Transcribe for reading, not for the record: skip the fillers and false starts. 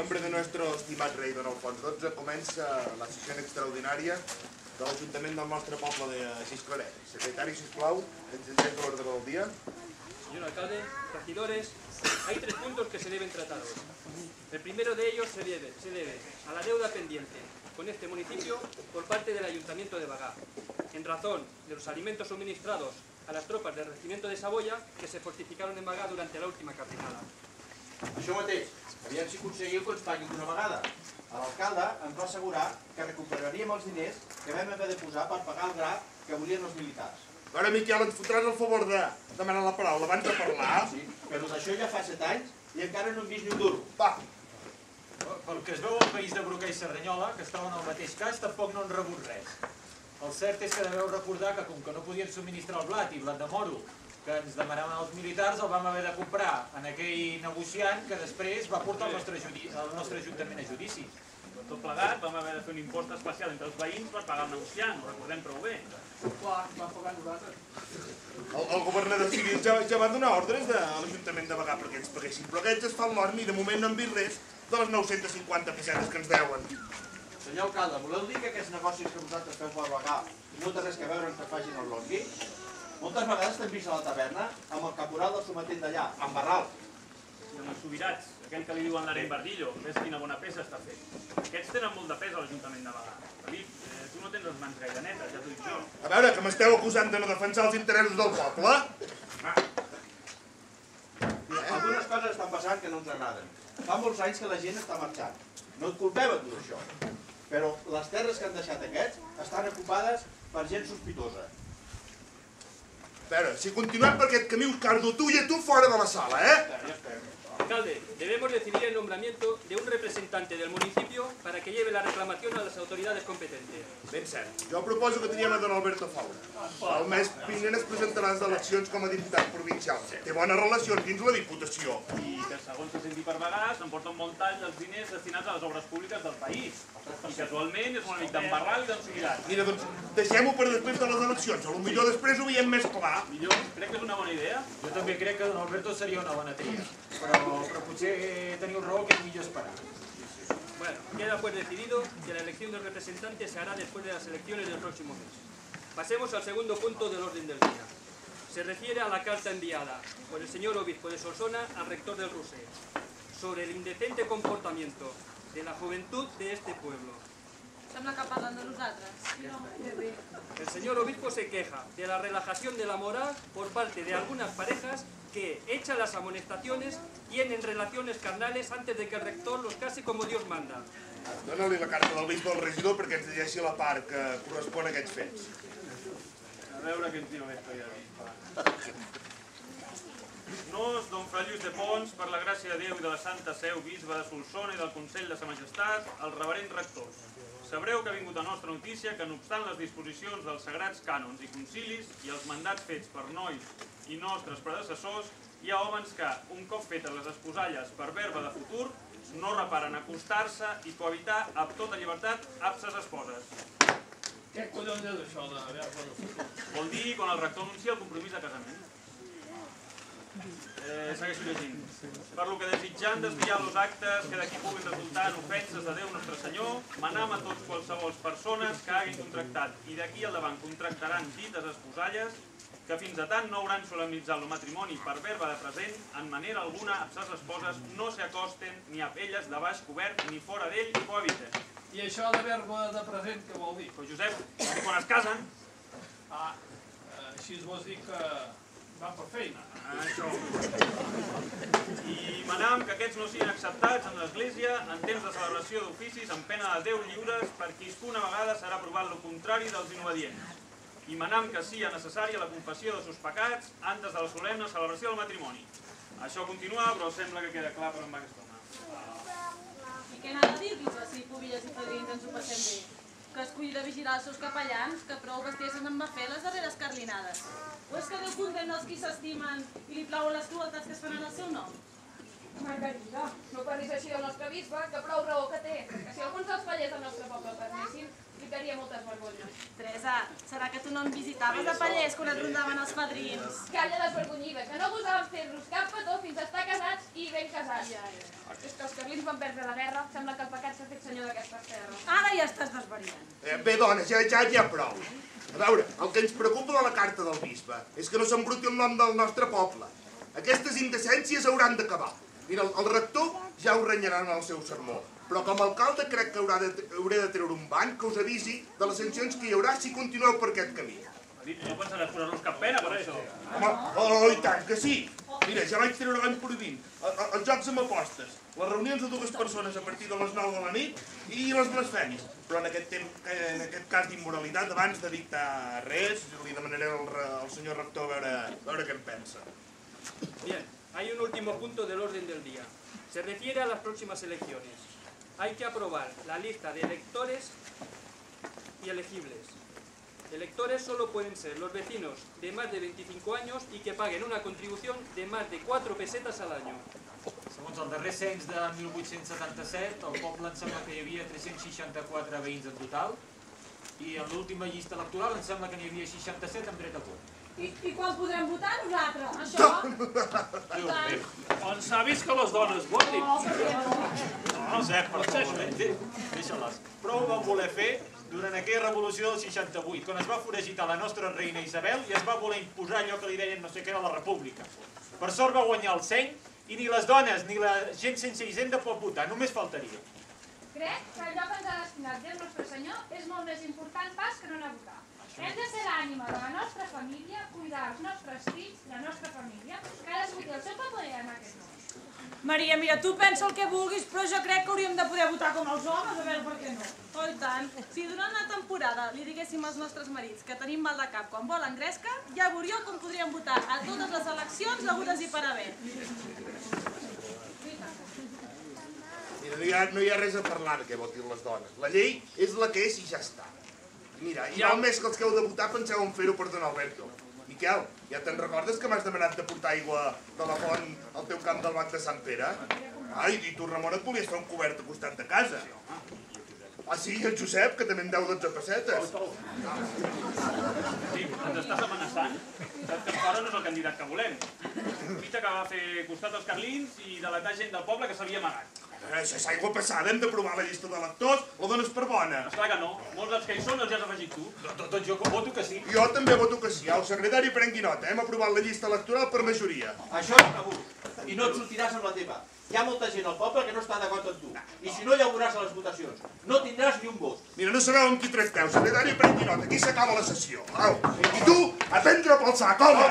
nombre de nuestro estimat rei Don Alfons XII comença la sessió extraordinària de l'Ajuntament del nostre poble de Xisclaret. Secretari, sisplau, ens engega l'ordre del dia. Señor alcalde, regidores, hay 3 puntos que se deben tratar hoy. El primero de ellos se debe a la deuda pendiente con este municipio por parte del Ayuntamiento de Bagà, en razón de los alimentos suministrados a las tropas del regimiento de Saboya que se fortificaron en Bagà durante la última carlinada. Això mateix, aviam si aconseguiu que ens paguin d'una vegada. L'alcalde ens va assegurar que recuperaríem els diners que vam haver de posar per pagar el gra que volien els militars. Ara, Miquel, ens fotràs el favor de demanar la paraula abans de parlar? Sí, però d'això ja fa 7 anys i encara no hem vist ni un duro. Va. Pel que es veu al país de Broquer i Cerdanyola, que estaven en el mateix cas, tampoc no han rebut res. El cert és que deveu recordar que com que no podien subministrar el blat i blat de moro que ens demanaven els militars, el vam haver de comprar en aquell negociant que després va portar el nostre ajuntament a judici. Tot plegat, vam haver de fer un impost especial entre els veïns per pagar el negociant, ho recordem prou bé. Clar, vam pagar nosaltres. El governador civil ja va donar ordres a l'Ajuntament de Bagà perquè ens paguessin, però aquests es fan l'orm i de moment no hem vist res de les 950 pessetes que ens deuen. Senyor alcalde, voleu dir que aquests negocis que vosaltres feu per Bagà no té res a veure amb que facin el longui? Moltes vegades t'hem vist a la taverna amb el caporal del sometent d'allà, amb Barral. I amb els sobirats, aquell que li diuen l'Aren Bardillo, ves quina bona peça està fet. Aquests tenen molt de pes a l'Ajuntament de Bagà. David, tu no tens les mans gaire netes, ja t'ho dic jo. A veure, que m'esteu acusant de no defensar els interessos del poble? Algunes coses estan passant que no ens agraden. Fa molts anys que la gent està marxant. No et culpem a tu això. Però les terres que han deixat aquests estan ocupades per gent sospitosa. A veure, si continuem per aquest camí us cardo tu i a tu fora de la sala, Alcalde, debemos decidir el nombramiento de un representante del municipio para que lleve la reclamación a las autoridades competentes. Ben cert. Jo proposo que triem a don Alberto Faura. El mes vinent es presentarà a les eleccions com a diputat provincial. Té bones relacions dins la Diputació. I que segons se senti per Bagà s'emporta un bon tall dels diners destinats a les obres públiques del país. I casualment és un amic d'en Barral i d'en Subirat. Mira, doncs, deixem-ho per després de les eleccions. Potser després ho veiem més clar. Millor, crec que és una bona idea. Jo també crec que don Alberto seria una bona tria, però potser teniu raó que és millor esperar. Bueno, queda pues decidido que la elección del representante se hará después de las elecciones del próximo mes. Pasemos al segundo punto del orden del día. Se refiere a la carta enviada por el señor obispo de Solsona al rector del Roser sobre el indecente comportamiento de la juventud de este pueblo. Sembla que parlen de nosaltres. El señor obispo se queja de la relajación de la moral por parte de algunas parejas que, hechas las amonestaciones, tienen relaciones carnales antes de que el rector los case como Dios manda. Dóna-li la carta del bisbe al regidor perquè ens llegeixi la part que correspon a aquests fets. A veure què ens diu aquesta ja. Nos, don Fra Lluís de Pons, per la gràcia de Déu i de la Santa Seu, bisbe de Solsona i del Consell de Sa Majestat, el reverend rector. Sabreu que ha vingut a nostra notícia que, no obstant les disposicions dels sagrats cànons i concilis i els mandats fets per nois i nostres predecessors, hi ha homes que, un cop fetes les esposalles per verba de futur, no reparen acostar-se i cohabitar amb tota llibertat amb ses esposes. Què collons és això de verba de futur? Vol dir quan el rector anuncia el compromís de casament. Segueixo llegint. Per lo que desitjant desviar els actes que d'aquí puguin resultar en ofenses de Déu Nostre Senyor, manam a tots qualsevols persones que hagin contractat i d'aquí al davant contractaran dites esposalles que fins a tant no hauran solemnitzat el matrimoni per verba de present, en manera alguna amb ses esposes no s'acosten ni a elles de baix cobert ni fora d'ell cohabiten. I això de verba de present què vol dir? Però Josep, quan es casen... Així es vols dir que van per feina. Això. I manam que aquests no siguin acceptats en l'Església en temps de celebració d'oficis amb pena de 10 lliures per quiscuna vegada serà aprovat lo contrari dels inobedients. I manam que sia necessària la confessió de sus pecats antes de la solemne celebració del matrimoni. Això continua, però sembla que queda clar per on va aquesta home. I què n'ha de dir-los així, pobilles i fadrins, ens ho passem bé? Que es cuidi de vigilar els seus capellans, que prou bestiesen en va fer les darreres carlinades. O és que Déu condemna els qui s'estimen i li plauen les crueltats que es fan en el seu nom? Margarida, no parlis així del nostre bisbe, que prou raó que té. Que si alguns dels pallers del nostre poble parlessin, ficaria moltes vergonyes. Teresa, serà que tu no en visitaves de pallers quan et rondaven els padrins? Calla desvergonyida, que no gosàvem fer-los cap petó fins a estar casats i ben casats. És que els carlins van perdre la guerra, sembla que el pecat s'ha fet senyor d'aquestes terres. Ara ja estàs desvariant. Bé, dones, ja prou. A veure, el que ens preocupa de la carta del bisbe és que no s'embruti el nom del nostre poble. Aquestes indecències hauran d'acabar. Mira, el rector ja ho renyaran en el seu sermó, però com a alcalde crec que hauré de treure un banc que us avisi de les sancions que hi haurà si continueu per aquest camí. No pensaràs posar-nos cap pena per això. Home, i tant que sí. Mira, ja vaig treure l'any prohibint els jocs amb apostes, les reunions de 2 persones a partir de les 9 de la nit i les blasfèmies. Però en aquest cas d'immoralitat, abans de dictar res, li demanaré al senyor rector a veure què en pensa. Bien, hay un último punto del orden del día. Se refiere a las próximas elecciones. Hay que aprobar la lista de electores y elegibles. Electores solo pueden ser los vecinos de más de 25 años y que paguen una contribución de más de 4 pesetas al año. Segons el darrer cens de 1877, al poble em sembla que hi havia 364 veïns en total i en l'última llista electoral em sembla que n'hi havia 67 amb dret a vot. I quan podrem votar nosaltres? Això? On s'ha vist que les dones votin? No sé, per favor, deixa-les. Prou van voler fer durant aquella revolució del 68, quan es va foragitar la nostra reina Isabel i es va voler imposar allò que li deien no sé què de la república. Per sort va guanyar el seny i ni les dones ni la gent sense hisenda pot votar, només faltaria. Crec que allò que ens ha destinat Déu Nostre Senyor és molt més important pas que no anar a votar. Hem de ser l'ànima de la nostra família, cuidar els nostres fills, la nostra família, cadascú té el seu paper en aquest món. Maria, mira, tu pensa el que vulguis, però jo crec que hauríem de poder votar com els homes, a veure per què no. Oh, i tant. Si durant la temporada li diguéssim als nostres marits que tenim mal de cap quan volen gresca, ja veuríeu com podríem votar a totes les eleccions degudes i per haver. Mira, no hi ha res a parlar que votin les dones. La llei és la que és i ja està. Mira, i val més que els que heu de votar penseu en fer-ho per don Alberto. Miquel, ja te'n recordes que m'has demanat de portar aigua de la font al teu camp del bac de Sant Pere? Ai, i tu, Ramon, et volies fer un cobert al costat de casa. Ah, sí, i el Josep, que també en deu 12 pessetes. Sí, ens estàs amenaçant? Saps que en Faro no és el candidat que volem. Fita que va fer costat als carlins i delatar gent del poble que s'havia amagat. Això és aigua passada, hem d'aprovar la llista d'electors, la dones per bona. Esclar que no, molts dels que hi són els has afegit tu. Tot jo voto que sí. Jo també voto que sí, el secretari prengui nota, hem aprovat la llista electoral per majoria. Això és abús, i no et sortiràs amb la teva. Hi ha molta gent al poble que no està d'acord amb tu, i si no ja ho veuràs a les votacions. No tindràs ni un vot. Mira, no sabeu amb qui tracteu, secretari prengui nota, aquí s'acaba la sessió. I tu, a prendre pel sac, home!